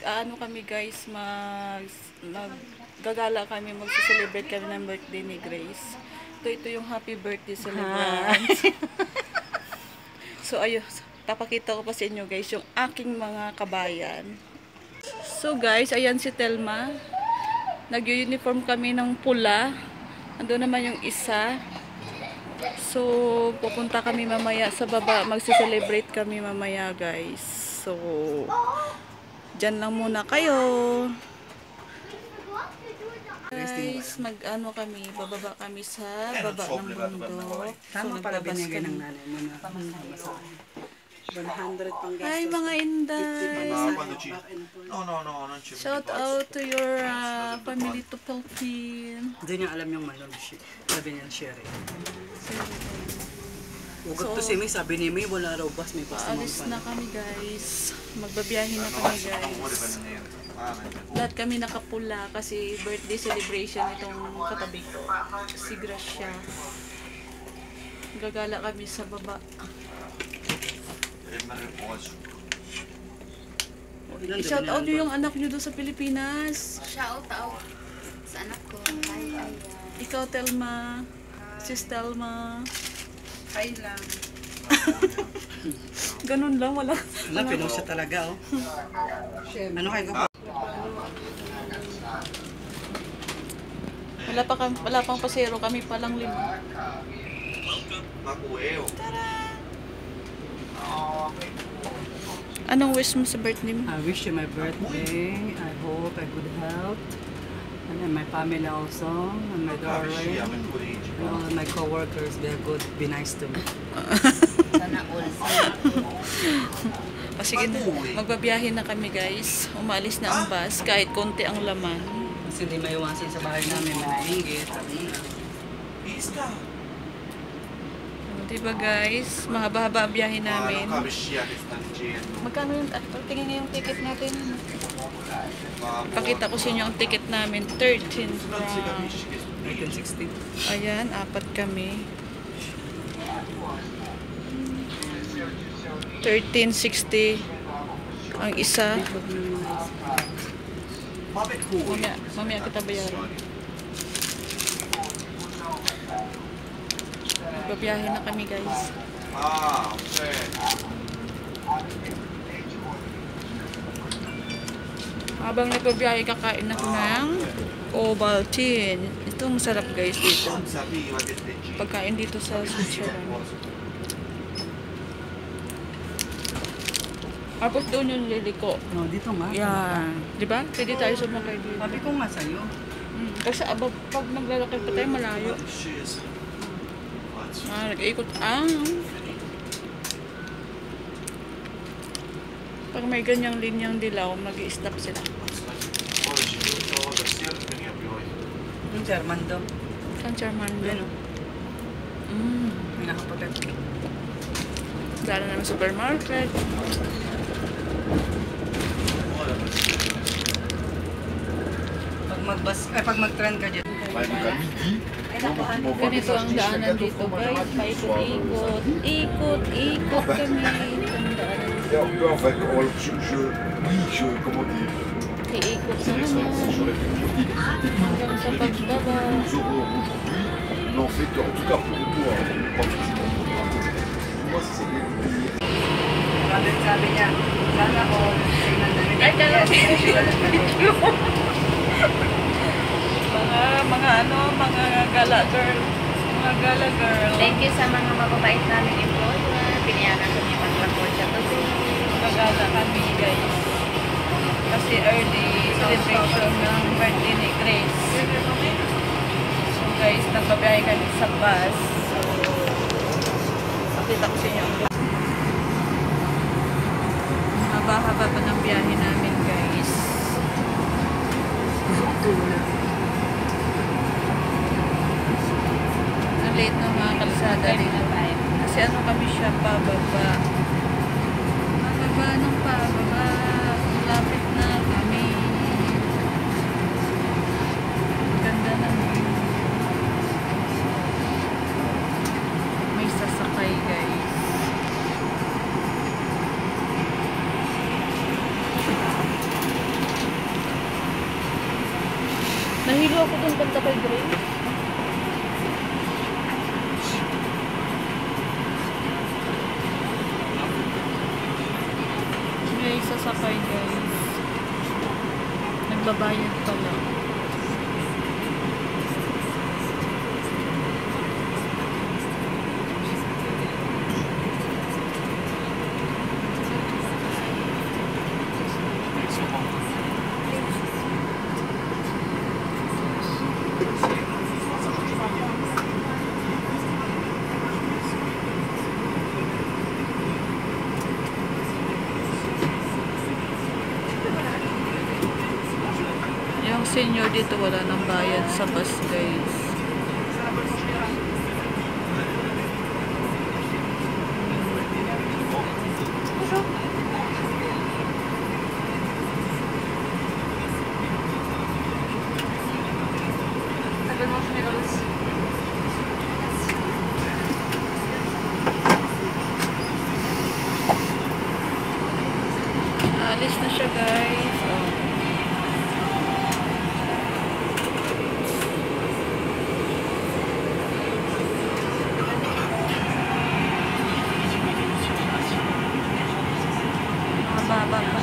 ano kami guys, maggagala kami, mag-celebrate kami ng birthday ni Grace. Ito yung happy birthday celebrant. So ayun, papakita ko pa sa inyo guys yung aking mga kabayan. So guys, ayan si Telma. Nag-uniform kami ng pula. Ando naman yung isa. So pupunta kami mamaya sa baba, magse-celebrate kami mamaya guys. So dyan lang muna kayo. Guys, mag-ano kami, bababa kami sa baba ng bundok. Tama pala binigay ng nanay mo na 100 pang gastos. Hi mga Inday! Shout out to your family to Philippines. Hindi niya alam yung malong sabi niya Sherry. Ugot to si May, sabi ni May, wala raw bus, may bus naman Alis na kami guys. Magbabiyahe na kami guys. Lahat kami nakapula kasi birthday celebration itong katabi ko. Si Gracia. Gagala kami sa baba. I-shout out nyo yung anak nyo doon sa Pilipinas. Shout out sa anak ko. Hi. Ikaw, Telma. Sis Telma. Hi lang. Ganun lang, wala. Wala, pinusa talaga, oh. Ano kayo ko? Wala pang pasero, kami palang 5. Anong wish mo sa birthday mo? I wish you my birthday. I hope I good health. And then my family also. And my darling. And all my co-workers, they're good. Be nice to me. Sana all. Sige na, magbabiyahe na kami guys. Umalis na ang bus, kahit konti ang laman. Kasi di maiwasan sa bahay namin, manainggit. Diba guys, mahaba-haba ang biyahe namin. Magkano yung, tingin nga yung ticket natin. Pakita ko sa inyo ang ticket namin, 13 francs. 1960. Ayan, 4 kami. 13.60 ang isa. Mamaya kita bayaran. Babiyahe na kami guys. Habang nagbabiyahe, kakain ako ng Ovaltine. Ito masarap guys dito. Pagkain dito sa Switzerland. Tapos doon yung liliko. No, dito nga. Yan. Diba? Pwede tayo sumakay dito. Sabi ko nga sa'yo. Kasi pag naglalakad pa tayo malayo. Nag-ikot pag may ganyang linyang dilaw, mag-i-stop sila. Yung German daw. Ang German daw. May nakapulat. Dala naman supermarket. Pag mag-trend ka dyan. Ganito ang daanan dito guys. Paikot-ikot. Ikot-ikot kami. Iikot na naman. Hanggang sa pagbaba. Sabi niya, sana all. Ay, dalawa video. mga gala girl. Mga gala girl. Thank you sa mga mababait namin employer. Pinayagan kami mag-record siya kasi. Magagala kami guys. Kasi early celebration ng birthday ni Grace. So guys, nagbabiyahe kami sa bus. So, pakita ko sa inyo. Haba-haba pa ng biyahe namin guys. Ang late ng mga kalsada dito. Kasi ano kami siya, pababa. Pababa ng pababa. Lapit na kami. Ganda naman. May sasakay guys. Dito kay Grace. May sasakay guys. Nagbabayad pala. Yung senior dito wala nang bayad sa bus guys. Alis na siya guys. Oh. Mababa pa.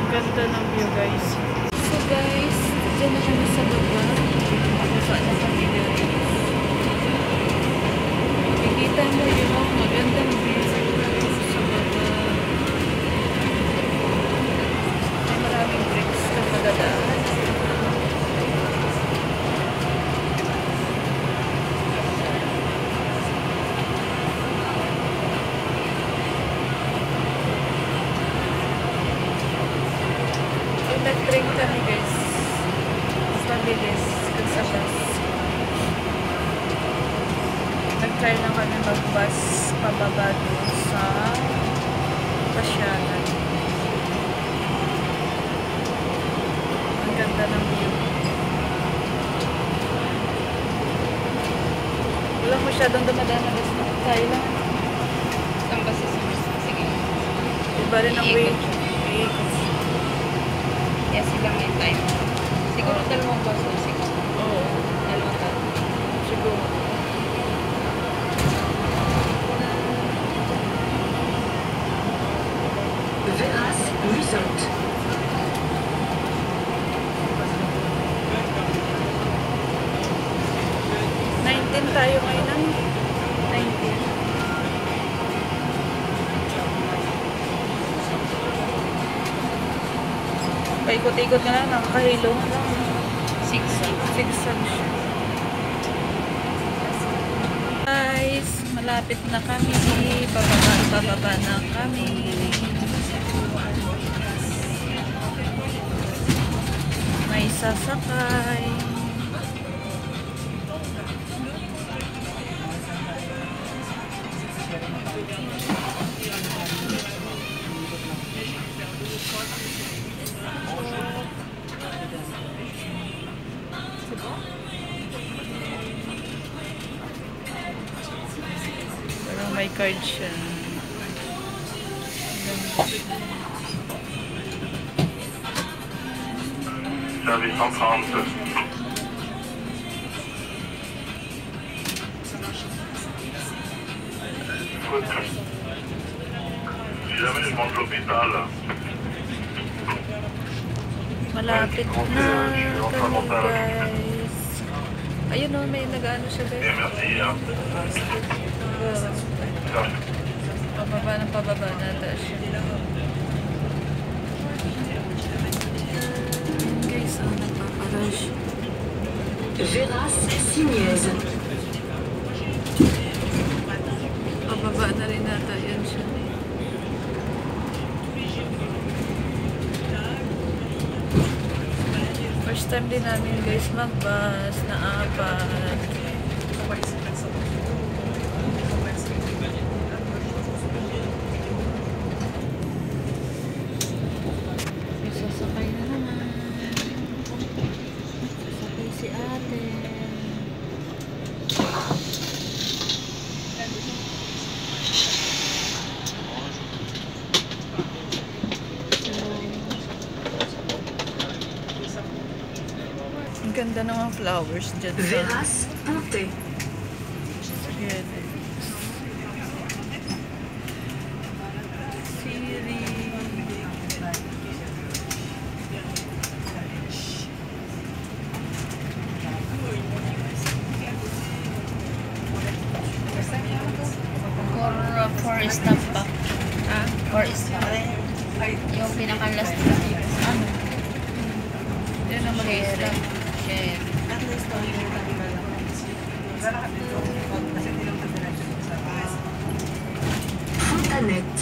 Ganda ng view guys. So guys, dyan na kami sa baba. Baba na kami guys. Makikita mo yung magandang view sa baba. May maraming bricks na madadaan. Nag-drink kami guys. Mas mabilis sa bus. Nag-try lang kami mag-bus pababa doon sa Pasyalan. Ang ganda ng view. Wala masyadong dumadaan na bus na. Tayo lang. Ang basta sige. Iba rin ang way. Iikot. Yes, ilang may time. Siguro dalawang bus. Siguro. Oo. Dalawang bus. Siguro. Veras Resort. Tayo ngayon. 19. Paikot-ikot na lang, nakakahilo na lang. 6 siya. Guys, malapit na kami. Bababa na kami. May sasakay. Parang may card siya. Service 132. Si jamais je monte l'hôpital, Malapit na kami guys. Ayun o, may nag-ano siya et guys. merci. Hein. Pababa nata siya. Guys, nagpaparush. Veras Siniez. Pababa na rin nata yan siya. First time din namin guys mag-bus na apat. Ganda ng mga flowers dyan sa Veras Pontet. Siri. For stamp pa. Ah, for stamp. Yung pinaka-last na. Ano? Yan ang mag-isla. Share. Fontanette.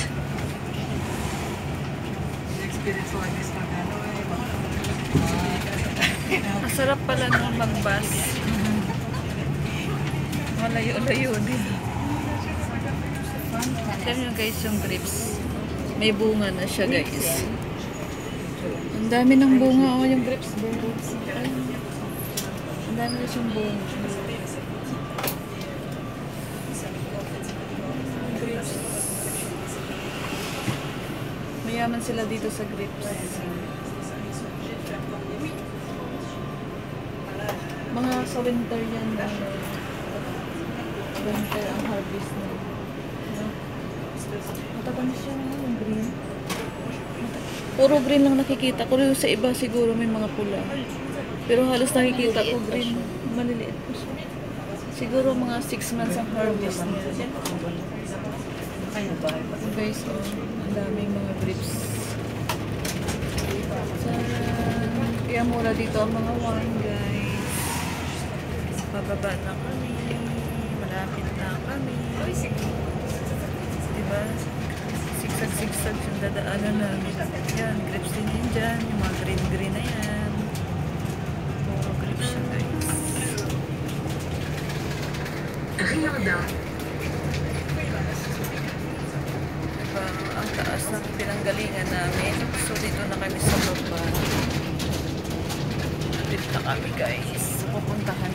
Experience ko like this na Ang sarap pala nung mag-bus. Malayo-layo din. Tignan nyo guys yung grapes. May bunga na siya guys. Ang dami ng bunga. Oh, yung grapes. Ang dami na siyang bunga. Grapes. Mayaman sila dito sa grapes. Mga sa winter yan. Winter ang harvest na. Matatamis siya yung green. Puro green lang nakikita ko. Yung sa iba siguro may mga pula. Pero halos nakikita ko green. Maliliit po siya. Siguro mga 6 months ang harvest niya. Guys, oh, ang daming mga grapes. Kaya mura dito ang mga wine, guys. Bababa na kami. Malapit na kami. Diba? Sigsag-sigsag yung dadaanan namin. Yan, grapes din yun dyan. Yung mga green-green na yan. Puro grapes siya, guys. Riordan. Diba? Ang taas ng pinanggalingan namin. So, dito na kami sa baba. Dito na kami, guys. Pupuntahan